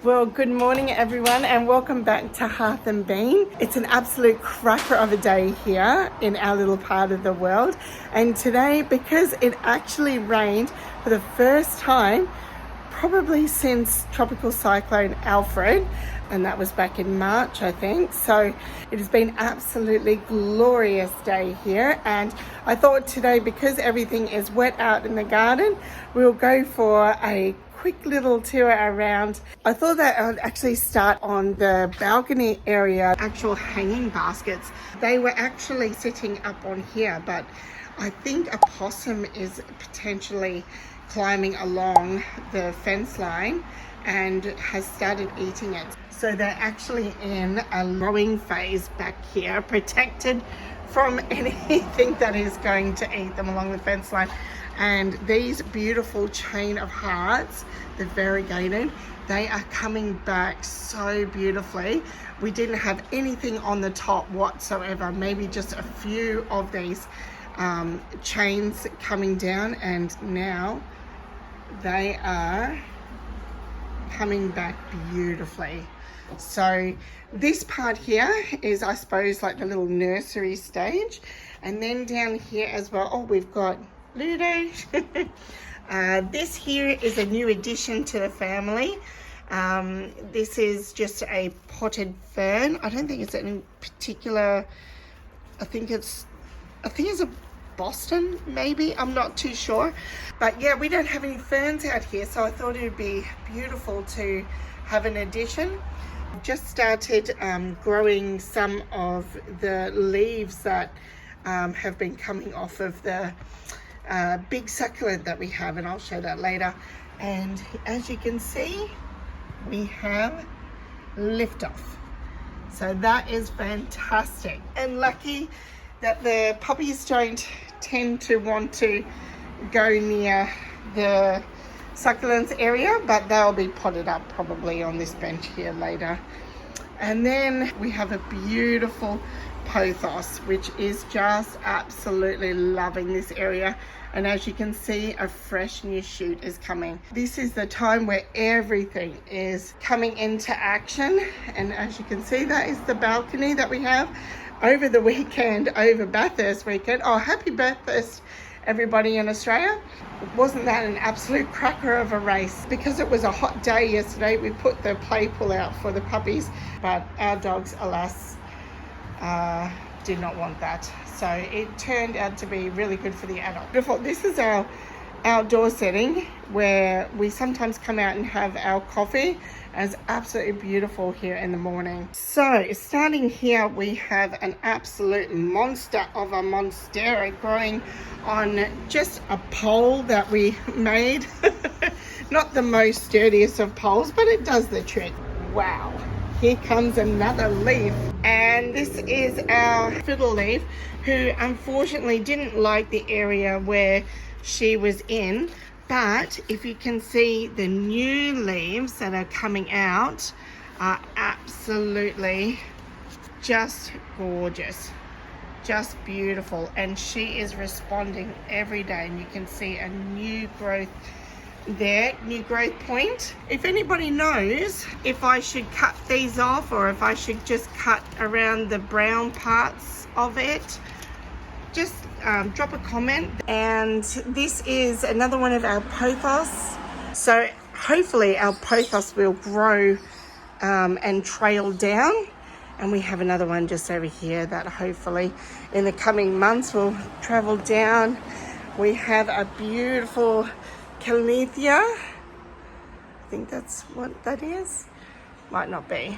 Well, good morning everyone and welcome back to Hearth and Bean. It's an absolute cracker of a day here in our little part of the world. And today, because it actually rained for the first time, probably since Tropical Cyclone Alfred, and that was back in March, I think. So it has been absolutely glorious day here. And I thought today, because everything is wet out in the garden, we'll go for a quick little tour around. I thought that I would actually start on the balcony area, actual hanging baskets. They were actually sitting up on here, but I think a possum is potentially climbing along the fence line and has started eating it. So they're actually in a growing phase back here, protected from anything that is going to eat them along the fence line. And these beautiful chain of hearts, the variegated, they are coming back so beautifully. We didn't have anything on the top whatsoever, maybe just a few of these chains coming down, and now they are coming back beautifully. So this part here is, I suppose, like the little nursery stage. And then down here as well, oh, we've got Ludo. This here is a new addition to the family. This is just a potted fern. I don't think it's any particular, I think it's a Boston, maybe, I'm not too sure. But yeah, we don't have any ferns out here, so I thought it would be beautiful to have an addition. Just started growing some of the leaves that have been coming off of the big succulent that we have, and I'll show that later. And as you can see, we have liftoff. So that is fantastic, and lucky that the puppies don't tend to want to go near the succulents area, but they'll be potted up probably on this bench here later. And then we have a beautiful pothos, which is just absolutely loving this area. And as you can see, a fresh new shoot is coming. This is the time where everything is coming into action. And as you can see, that is the balcony that we have over the weekend, over Bathurst weekend. Oh, happy Bathurst, everybody in Australia. Wasn't that an absolute cracker of a race? Because it was a hot day yesterday, we put the play pool out for the puppies, but our dogs, alas, did not want that. So it turned out to be really good for the adult. Beautiful. This is our outdoor setting where we sometimes come out and have our coffee. It's absolutely beautiful here in the morning. So starting here, we have an absolute monster of a monstera growing on just a pole that we made. Not the most sturdiest of poles, but it does the trick. Wow. Here comes another leaf, and this is our fiddle leaf, who unfortunately didn't like the area where she was in. But if you can see, the new leaves that are coming out are absolutely just gorgeous, just beautiful, and she is responding every day, and you can see a new growth there, new growth point. If anybody knows if I should cut these off or if I should just cut around the brown parts of it, just drop a comment. And this is another one of our pothos. So hopefully our pothos will grow and trail down. And we have another one just over here that hopefully in the coming months will travel down. We have a beautiful Calnithia. I think that's what that is. Might not be.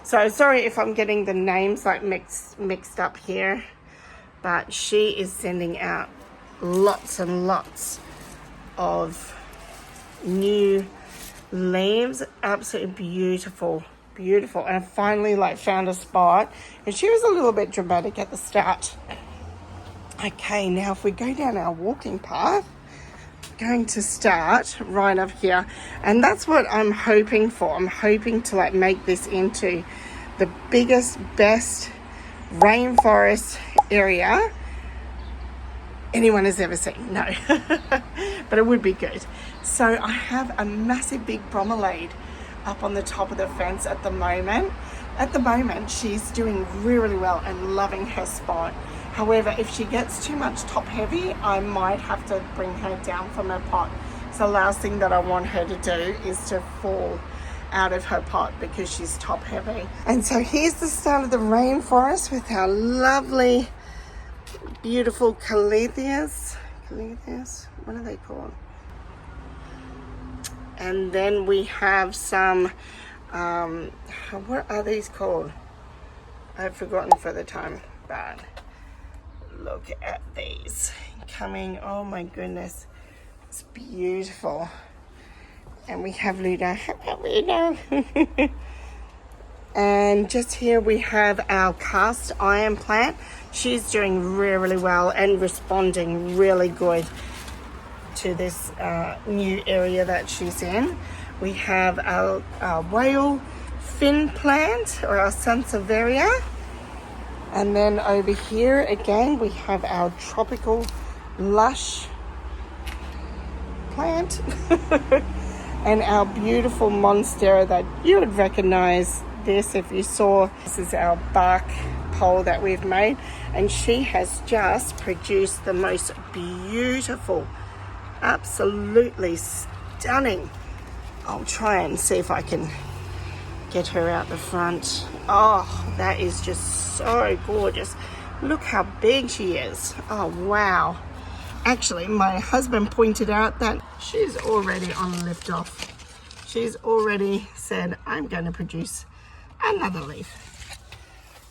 So sorry if I'm getting the names like mixed up here, but she is sending out lots and lots of new leaves. Absolutely beautiful, beautiful. And I finally found a spot, and she was a little bit dramatic at the start. Okay, now if we go down our walking path, going to start right up here, and that's what I'm hoping for. I'm hoping to make this into the biggest, best rainforest area anyone has ever seen. No, but it would be good. So I have a massive big bromelaid up on the top of the fence at the moment. At the moment, she's doing really well and loving her spot. However, if she gets too much top heavy, I might have to bring her down from her pot. So the last thing that I want her to do is to fall out of her pot because she's top heavy. And so here's the start of the rainforest with our lovely, beautiful caletheas. Caletheas? What are they called? And then we have some, what are these called? I've forgotten for the time, but look at these coming. Oh my goodness, it's beautiful. And we have Luna. How about Luna? And just here we have our cast iron plant. She's doing really well and responding really good to this new area that she's in. We have our whale fin plant, or our Sansevieria. And then over here again we have our tropical lush plant and our beautiful monstera that you would recognize this if you saw. This is our bark pole that we've made, and she has just produced the most beautiful, absolutely stunning. I'll try and see if I can get her out the front. Oh, that is just so gorgeous. Look how big she is. Oh wow. Actually, my husband pointed out that she's already on liftoff. She's already said, I'm going to produce another leaf.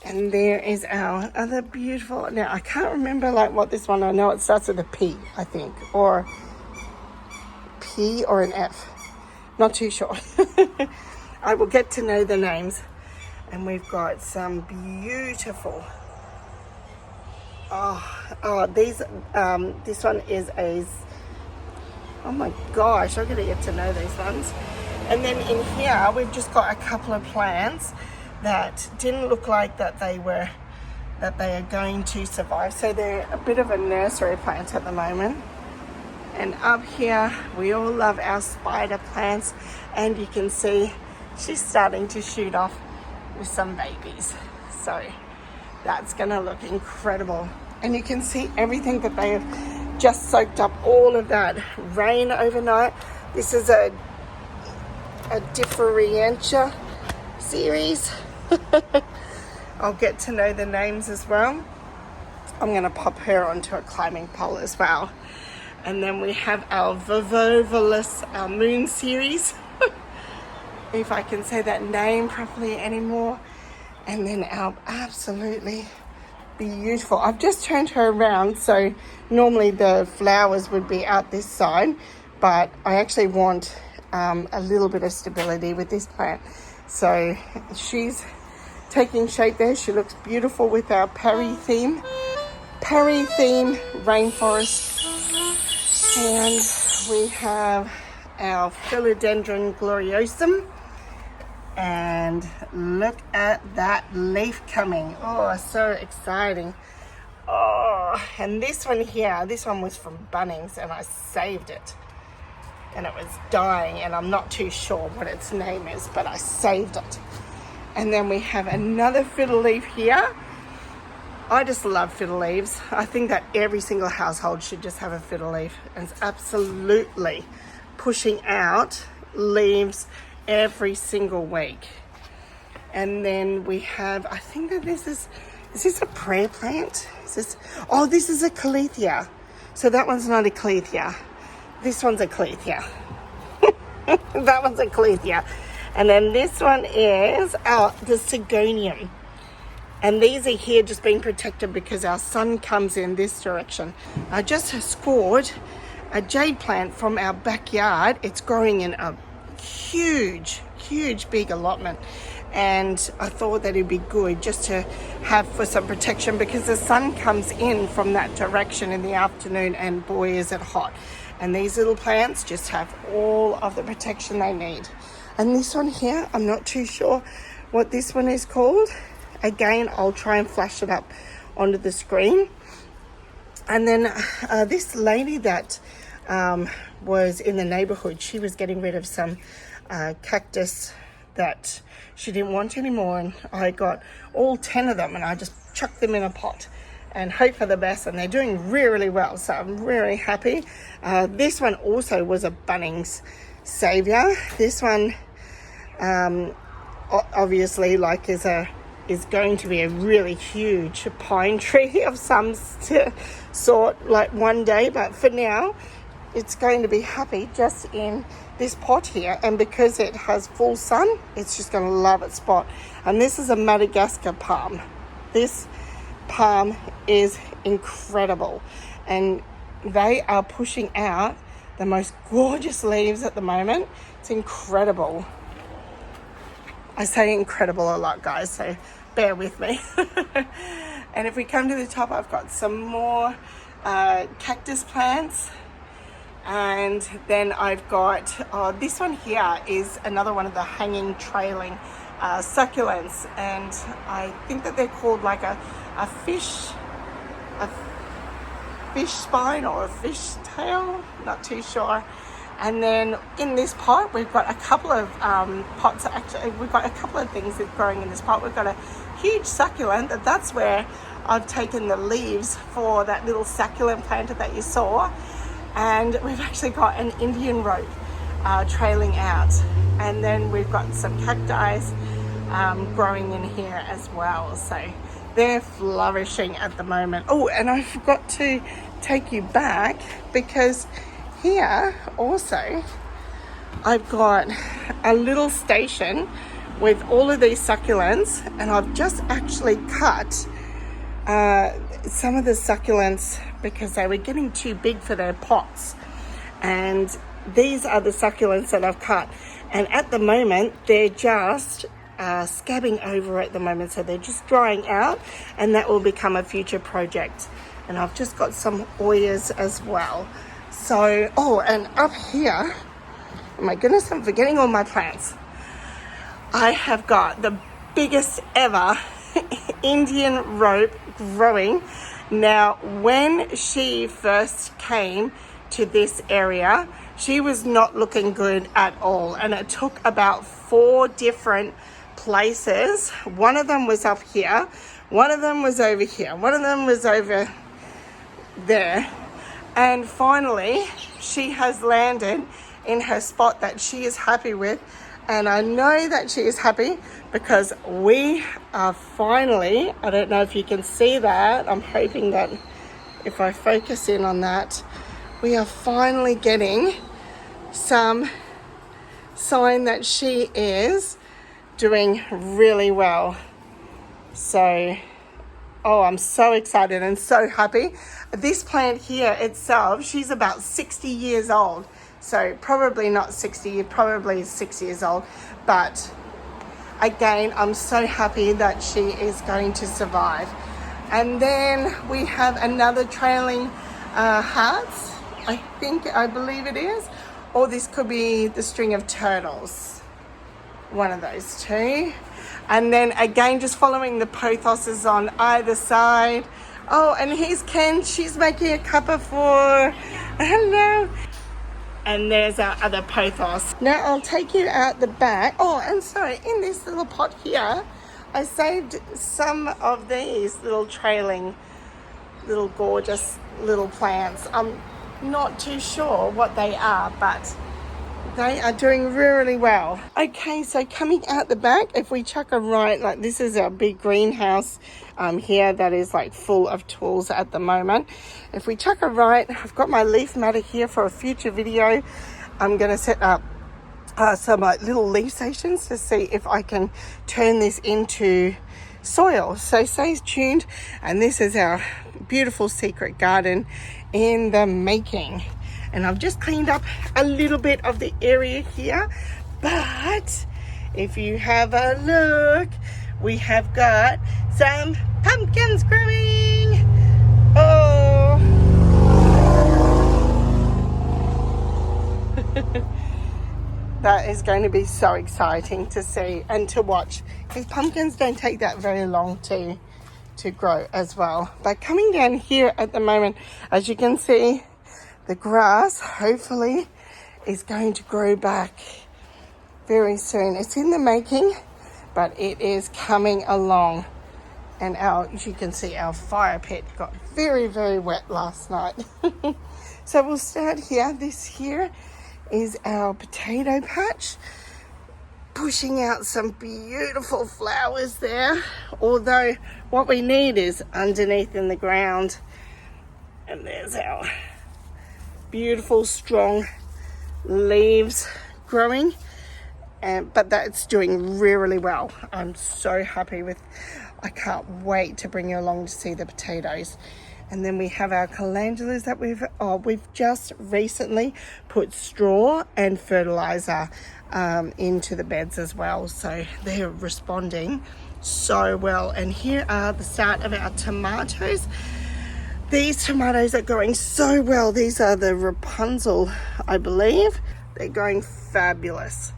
And there is our other beautiful, now I can't remember like what this one, I know it starts with a P, I think, or P or an F. Not too sure. I will get to know the names. And we've got some beautiful, these, this one is a, oh my gosh, I'm going to get to know these ones. And then in here, we've just got a couple of plants that didn't look like that they are going to survive. So they're a bit of a nursery plant at the moment. And up here, we all love our spider plants. And you can see she's starting to shoot off with some babies. So that's gonna look incredible. And you can see everything that they have just soaked up, all of that rain overnight. This is a differentiatia series. I'll get to know the names as well. I'm gonna pop her onto a climbing pole as well. And then we have our Vivovolus, our moon series. If I can say that name properly anymore. And then our absolutely beautiful, I've just turned her around, so normally the flowers would be out this side, but I actually want a little bit of stability with this plant. So she's taking shape there. She looks beautiful with our Perry theme rainforest. And we have our Philodendron gloriosum. And look at that leaf coming. Oh, so exciting. Oh, and this one here, this one was from Bunnings and I saved it. And it was dying and I'm not too sure what its name is, but I saved it. And then we have another fiddle leaf here. I just love fiddle leaves. I think that every single household should just have a fiddle leaf. And it's absolutely pushing out leaves every single week. And then we have, I think that this is this a prayer plant? Is this, oh, this is a caletheia. So that one's not a caletheia. This one's a caletheia. That one's a caletheia. And then this one is the Sigonium. And these are here just being protected because our sun comes in this direction. I just scored a jade plant from our backyard. It's growing in a huge big allotment, and I thought that it'd be good just to have for some protection because the sun comes in from that direction in the afternoon and boy is it hot. And these little plants just have all of the protection they need. And this one here, I'm not too sure what this one is called. Again, I'll try and flash it up onto the screen. And then this lady that was in the neighborhood. She was getting rid of some cactus that she didn't want anymore, and I got all 10 of them and I just chucked them in a pot and hope for the best, and they're doing really well, so I'm really happy. This one also was a Bunnings savior. This one obviously like is going to be a really huge pine tree of some sort like one day, but for now it's going to be happy just in this pot here, and because it has full sun, it's just going to love its spot. And this is a Madagascar palm. This palm is incredible, and they are pushing out the most gorgeous leaves at the moment. It's incredible. I say incredible a lot, guys, so bear with me. And if we come to the top, I've got some more cactus plants. And then I've got, this one here is another one of the hanging trailing succulents. And I think that they're called like a fish spine or a fish tail, not too sure. And then in this pot, we've got a couple of pots. Actually, we've got a couple of things that are growing in this pot. We've got a huge succulent. That's where I've taken the leaves for that little succulent planter that you saw. And we've actually got an Indian rope trailing out. And then we've got some cacti growing in here as well. So they're flourishing at the moment. Oh, and I forgot to take you back, because here also I've got a little station with all of these succulents, and I've just actually cut some of the succulents because they were getting too big for their pots, and these are the succulents that I've cut, and at the moment they're just scabbing over at the moment, so they're just drying out, and that will become a future project. And I've just got some oyas as well. So, oh, and up here, oh my goodness, I'm forgetting all my plants. I have got the biggest ever Indian rope growing. Now, when she first came to this area, she was not looking good at all. And it took about 4 different places. One of them was up here. One of them was over here. One of them was over there. And finally, she has landed in her spot that she is happy with. And I know that she is happy because we are finally, I don't know if you can see that, I'm hoping that if I focus in on that, we are finally getting some sign that she is doing really well. So, oh, I'm so excited and so happy. This plant here itself, she's about 60 years old. So probably not 60, probably 6 years old. But again, I'm so happy that she is going to survive. And then we have another trailing hearts. I believe it is. Or this could be the string of turtles. One of those two. And then again, just following the pothoses on either side. Oh, and here's Ken. She's making a cuppa for... Hello. And there's our other pothos. Now I'll take you out the back. Oh, and sorry, in this little pot here, I saved some of these little trailing, little gorgeous little plants. I'm not too sure what they are, but they are doing really well. Okay, so coming out the back, if we chuck a right, like this is our big greenhouse here that is like full of tools at the moment. If we chuck a right, I've got my leaf matter here for a future video. I'm going to set up some little leaf stations to see if I can turn this into soil. So stay tuned, and this is our beautiful secret garden in the making. And I've just cleaned up a little bit of the area here, but if you have a look, we have got some pumpkins growing. Oh, that is going to be so exciting to see and to watch, because pumpkins don't take that very long to grow as well. But coming down here at the moment, as you can see, the grass hopefully is going to grow back very soon. It's in the making, but it is coming along. And as you can see, our fire pit got very, very wet last night. So we'll start here. This here is our potato patch, pushing out some beautiful flowers there. Although what we need is underneath in the ground. And there's our beautiful, strong leaves growing. But that's doing really well. I'm so happy with. I can't wait to bring you along to see the potatoes. And then we have our calendulas that we've just recently put straw and fertilizer into the beds as well. So they're responding so well. And here are the start of our tomatoes. These tomatoes are going so well. These are the Rapunzel, I believe. They're going fabulous.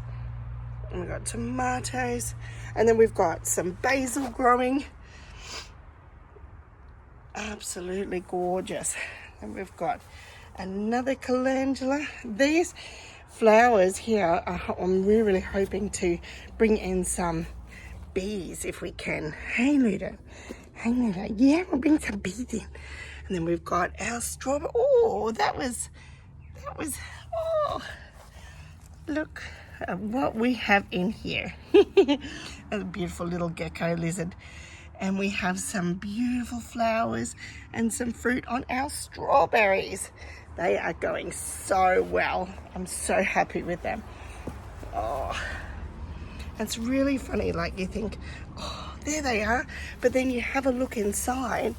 And we've got tomatoes, and then we've got some basil growing. Absolutely gorgeous. And we've got another calendula. These flowers here, I'm really hoping to bring in some bees if we can. Hey Luda, yeah, we'll bring some bees in. And then we've got our strawberry. Oh, that was, oh, look what we have in here. A beautiful little gecko lizard. And we have some beautiful flowers and some fruit on our strawberries. They are going so well. I'm so happy with them. Oh, it's really funny. Like you think, oh, there they are. But then you have a look inside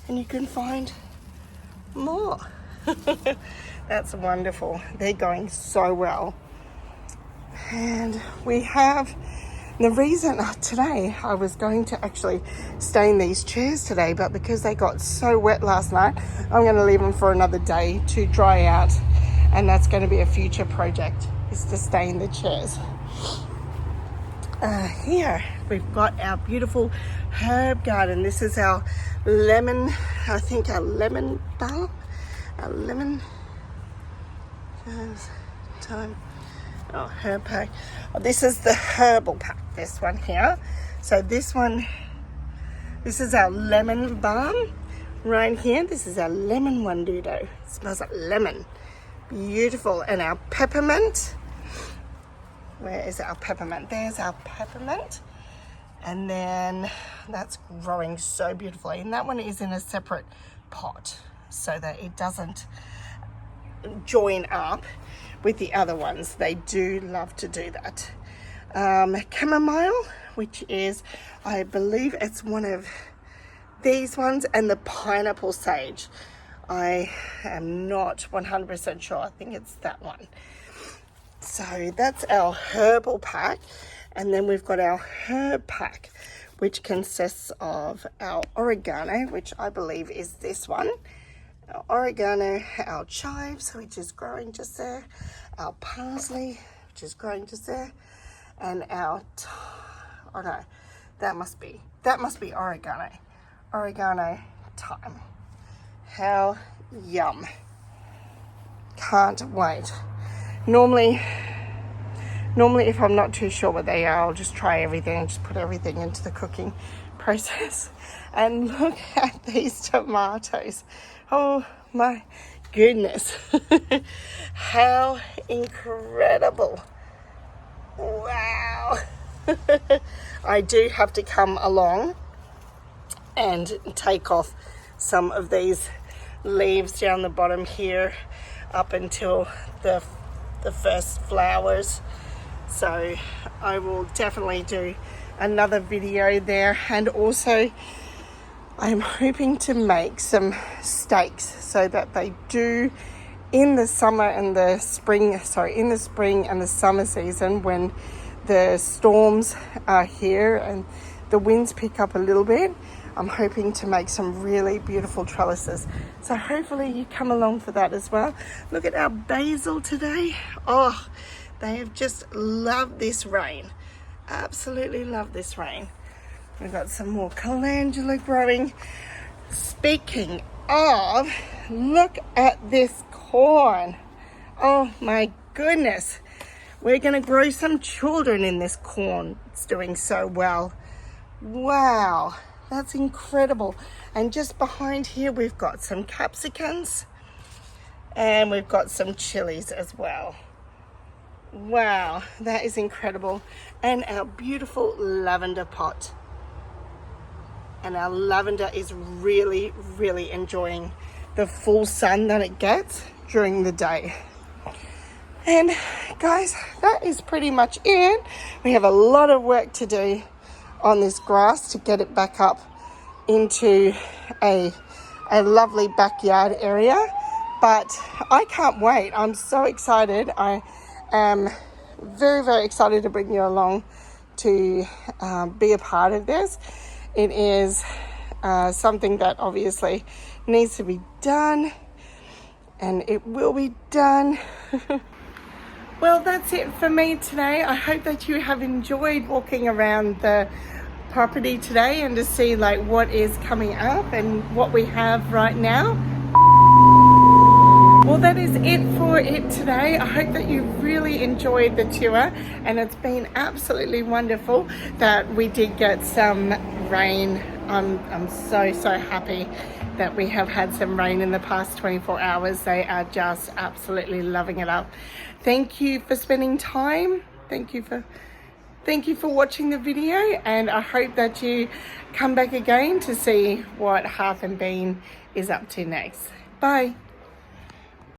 and you can find more. That's wonderful. They're going so well. And we have the reason today I was going to actually stain these chairs today, but because they got so wet last night, I'm going to leave them for another day to dry out, and that's going to be a future project, is to stain the chairs. Here we've got our beautiful herb garden. This is our lemon, I think our lemon balm, our lemon time. Oh, herb pack. Oh, this is the herbal pack, this one here. So this is our lemon balm right here. This is our lemon one, Dudo. It smells like lemon. Beautiful. And our peppermint. Where is our peppermint? There's our peppermint. And then that's growing so beautifully. And that one is in a separate pot so that it doesn't join up with the other ones. They do love to do that. Chamomile, which is, I believe it's one of these ones, and the pineapple sage. I am not 100% sure. I think it's that one. So that's our herbal pack. And then we've got our herb pack, which consists of our oregano, which I believe is this one. Our oregano, our chives, which is growing just there, our parsley, which is growing just there, and our, oh no, that must be oregano, thyme. How yum. Can't wait. Normally if I'm not too sure what they are, I'll just try everything and just put everything into the cooking process. And look at these tomatoes. Oh my goodness. How incredible. Wow. I do have to come along and take off some of these leaves down the bottom here up until the first flowers. So I will definitely do another video there, and also I'm hoping to make some stakes so that they do in the spring and the summer season, when the storms are here and the winds pick up a little bit. I'm hoping to make some really beautiful trellises. So hopefully you come along for that as well. Look at our basil today. Oh, they have just loved this rain. Absolutely love this rain. We've got some more calendula growing. Speaking of, look at this corn. Oh my goodness. We're going to grow some children in this corn. It's doing so well. Wow, that's incredible. And just behind here, we've got some capsicums and we've got some chilies as well. Wow, that is incredible. And our beautiful lavender pot. And our lavender is really, really enjoying the full sun that it gets during the day. And guys, that is pretty much it. We have a lot of work to do on this grass to get it back up into a lovely backyard area. But I can't wait. I'm so excited. I am very, very excited to bring you along to be a part of this. It is something that obviously needs to be done, and it will be done. Well, that's it for me today. I hope that you have enjoyed walking around the property today and to see like what is coming up and what we have right now. Well, that is it for it today. I hope that you really enjoyed the tour, and it's been absolutely wonderful that we did get some rain. I'm so happy that we have had some rain in the past 24 hours. They are just absolutely loving it up. Thank you for spending time. Thank you for watching the video, and I hope that you come back again to see what Hearth and Bean is up to next. Bye.